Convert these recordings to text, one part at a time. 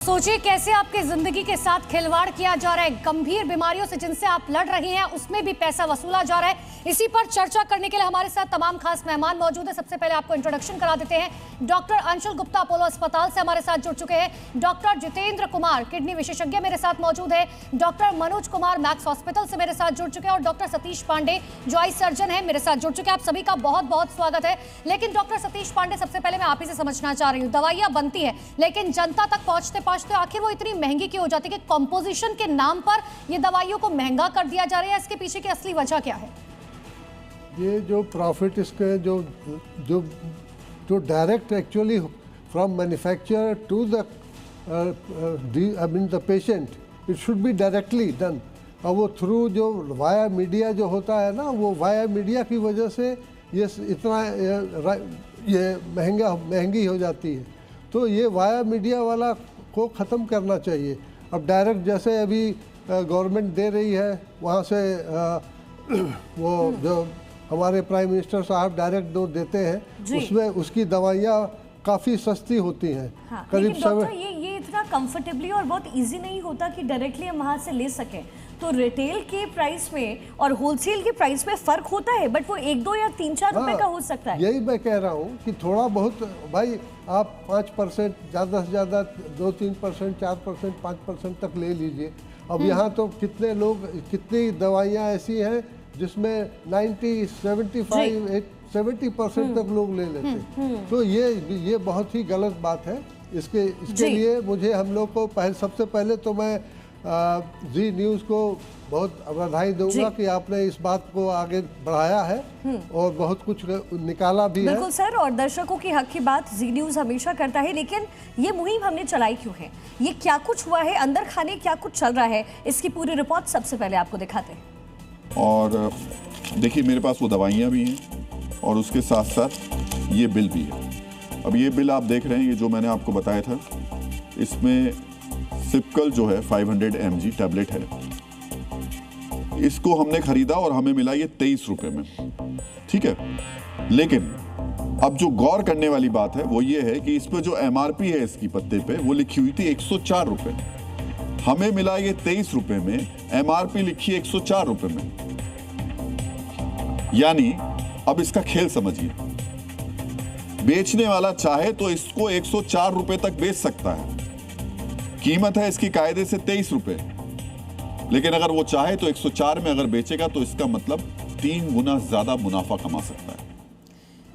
सोचिए कैसे आपकी जिंदगी के साथ खिलवाड़ किया जा रहा है। गंभीर बीमारियों से जिनसे आप लड़ रही हैं उसमें भी पैसा वसूला जा रहा है। इसी पर चर्चा करने के लिए हमारे साथ तमाम खास मेहमान मौजूद है। सबसे पहले आपको इंट्रोडक्शन करा देते हैं। डॉक्टर अंशुल गुप्ता अपोलो अस्पताल से हमारे साथ जुड़ चुके हैं। डॉक्टर जितेंद्र कुमार किडनी विशेषज्ञ मेरे साथ मौजूद है। Doctor Manoj Kumar max hospital से मेरे साथ जुड़ चुके हैं और डॉक्टर सतीश पांडे जो आई सर्जन है मेरे साथ जुड़ चुके हैं। आप सभी का बहुत बहुत स्वागत है। लेकिन डॉक्टर सतीश पांडे, सबसे पहले मैं आप ही से समझना चाह रही हूँ, दवाइयां बनती है लेकिन जनता तक पहुंचते पहुंचते आखिर वो इतनी महंगी क्यों हो जाती है कि कंपोजिशन के नाम पर ये दवाइयों को महंगा कर दिया जा रहा है? इसके पीछे की असली वजह क्या है? ये जो प्रॉफिट इसके जो जो जो direct actually from manufacturer to the I mean the patient, it should be directly done. और वो थ्रू जो वाया मीडिया जो होता है ना, वो वाया मीडिया की वजह से ये इतना ये महंगी हो जाती है। तो ये वाया मीडिया वाला को ख़त्म करना चाहिए। अब डायरेक्ट जैसे अभी गवर्नमेंट दे रही है वहाँ से वो जो हमारे प्राइम मिनिस्टर साहब डायरेक्ट दो देते हैं, उसमें उसकी दवाइयाँ काफ़ी सस्ती होती हैं। हाँ, करीब डॉक्टर ये इतना कंफर्टेबली और बहुत इजी नहीं होता कि डायरेक्टली हम वहाँ से ले सकें। तो रिटेल के प्राइस में और होलसेल के प्राइस में फ़र्क होता है, बट वो 1-2 या 3-4 रुपए का हो सकता है। यही मैं कह रहा हूँ कि थोड़ा बहुत भाई आप 5%, ज़्यादा से ज़्यादा 2-3%, 4%, 5% तक ले लीजिए। अब यहाँ तो कितने लोग, कितनी दवाइयाँ ऐसी हैं जिसमें 90, 75, 70% तक लोग ले लेते हैं। तो ये बहुत ही गलत बात है। इसके लिए मुझे हम लोग को सबसे पहले तो मैं जी न्यूज़ को बहुत बधाई दूंगा कि आपने इस बात को आगे बढ़ाया है और बहुत कुछ निकाला भी है। बिल्कुल सर, और दर्शकों की हक की बात जी न्यूज़ हमेशा करता है। लेकिन ये मुहिम हमने चलाई क्यों है, ये क्या कुछ हुआ है, अंदर खाने क्या कुछ चल रहा है, इसकी पूरी रिपोर्ट सबसे पहले आपको दिखाते हैं। और देखिए मेरे पास वो दवाइयाँ भी हैं और उसके साथ साथ ये बिल भी है। अब ये बिल आप देख रहे हैं, ये जो मैंने आपको बताया था, इसमें सिपकल जो है 500 mg टैबलेट है। इसको हमने खरीदा और हमें मिला ये 23 रुपए में, ठीक है। लेकिन अब जो गौर करने वाली बात है वो ये है कि इस पर जो MRP है इसकी पत्ते पे वो लिखी हुई थी 104 रुपए, हमें मिला ये 23 रुपए में, MRP लिखी 104 रुपए में। यानी अब इसका खेल समझिए, बेचने वाला चाहे तो इसको 104 रुपए तक बेच सकता है। कीमत है इसकी कायदे से 23 रुपए, लेकिन अगर वो चाहे तो 104 में अगर बेचेगा तो इसका मतलब 3 गुना ज्यादा मुनाफा कमा सकता है।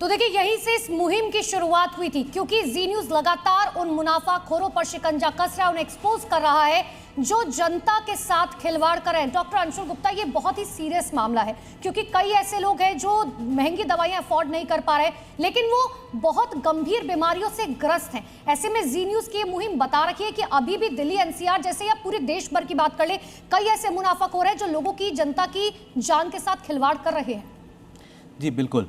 तो देखिए यहीं से इस मुहिम की शुरुआत हुई थी, क्योंकि जी न्यूज़ लगातार उन मुनाफाखोरों पर शिकंजा कस रहा है, उन्हें एक्सपोज कर रहा है जो जनता के साथ खिलवाड़ कर रहे हैं। डॉक्टर अंशुल गुप्ता, ये बहुत ही सीरियस मामला है, क्योंकि कई ऐसे लोग हैं जो महंगी दवाइयां अफोर्ड नहीं कर पा रहे, लेकिन वो बहुत गंभीर बीमारियों से ग्रस्त हैं। ऐसे में जी न्यूज़ की ये मुहिम बता रखी है कि अभी भी दिल्ली NCR जैसे या पूरे देश भर की बात कर ले, कई ऐसे मुनाफाखोर हैं जो लोगों की, जनता की जान के साथ खिलवाड़ कर रहे हैं। जी बिल्कुल।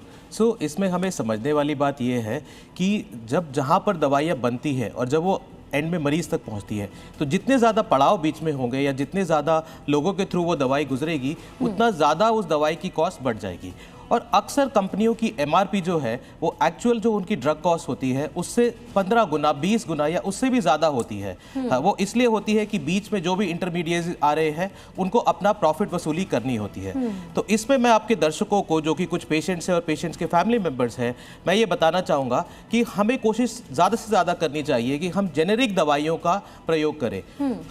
इसमें हमें समझने वाली बात यह है कि जब जहाँ पर दवाइयाँ बनती है और जब वो एंड में मरीज तक पहुंचती है, तो जितने ज़्यादा पड़ाव बीच में होंगे या जितने ज़्यादा लोगों के थ्रू वो दवाई गुजरेगी, उतना ज़्यादा उस दवाई की कॉस्ट बढ़ जाएगी। और अक्सर कंपनियों की MRP जो है वो एक्चुअल जो उनकी ड्रग कॉस्ट होती है उससे 15 गुना, 20 गुना या उससे भी ज़्यादा होती है। वो इसलिए होती है कि बीच में जो भी इंटरमीडिएट आ रहे हैं उनको अपना प्रॉफिट वसूली करनी होती है। तो इसमें मैं आपके दर्शकों को, जो कि कुछ पेशेंट्स हैं और पेशेंट्स के फैमिली मेम्बर्स हैं, मैं ये बताना चाहूँगा कि हमें कोशिश ज़्यादा से ज़्यादा करनी चाहिए कि हम जेनेरिक दवाइयों का प्रयोग करें।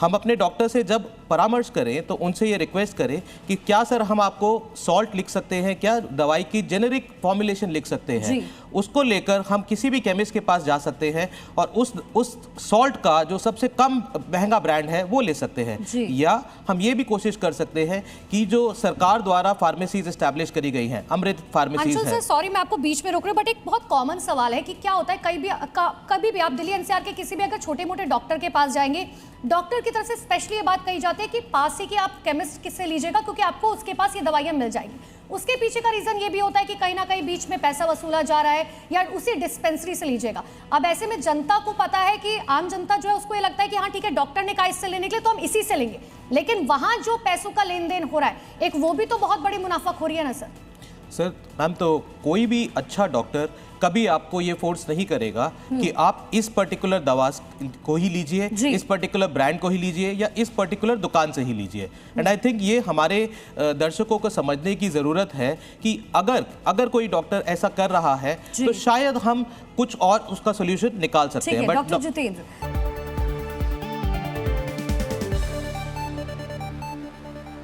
हम अपने डॉक्टर से जब परामर्श करें तो उनसे ये रिक्वेस्ट करें कि क्या सर हम आपको सॉल्ट लिख सकते हैं, क्या दवाई की जेनेरिक फॉर्मुलेशन लिख सकते हैं। उसको लेकर हम किसी भी केमिस्ट के पास जा सकते हैं और उस सॉल्ट का जो सबसे कम महंगा ब्रांड है वो ले सकते हैं। या हम ये भी कोशिश कर सकते हैं कि जो सरकार द्वारा फार्मेसीज एस्टैब्लिश करी गई हैं, अमृत फार्मेसीज है। सॉरी मैं आपको बीच में रोक रही हूं, बट एक बहुत कॉमन सवाल है कि क्या होता है, कभी भी आप दिल्ली NCR के किसी भी अगर छोटे मोटे डॉक्टर के पास जाएंगे, डॉक्टर की तरफ से स्पेशली ये बात कही जाती है कि पास ही कि आप केमिस्ट किससे लीजिएगा, क्योंकि आपको उसके पास ये दवाइयां मिल जाएंगी। उसके पीछे का रीजन ये भी होता है कि कहीं ना कहीं बीच में पैसा वसूला जा रहा है, या उसी डिस्पेंसरी से लीजिएगा। अब ऐसे में जनता को पता है कि आम जनता जो है उसको ये लगता है कि हाँ ठीक है, डॉक्टर ने कहा इससे लेने के लिए तो हम इसी से लेंगे, लेकिन वहां जो पैसों का लेन देन हो रहा है, एक वो भी तो बहुत बड़ी मुनाफाखोरी है ना सर। सर मैम, तो कोई भी अच्छा डॉक्टर कभी आपको ये फोर्स नहीं करेगा कि आप इस पर्टिकुलर दवा को ही लीजिए, इस पर्टिकुलर ब्रांड को ही लीजिए या इस पर्टिकुलर दुकान से ही लीजिए। एंड आई थिंक ये हमारे दर्शकों को समझने की ज़रूरत है कि अगर कोई डॉक्टर ऐसा कर रहा है तो शायद हम कुछ और उसका सोल्यूशन निकाल सकते हैं। डॉक्टर जितेंद्र,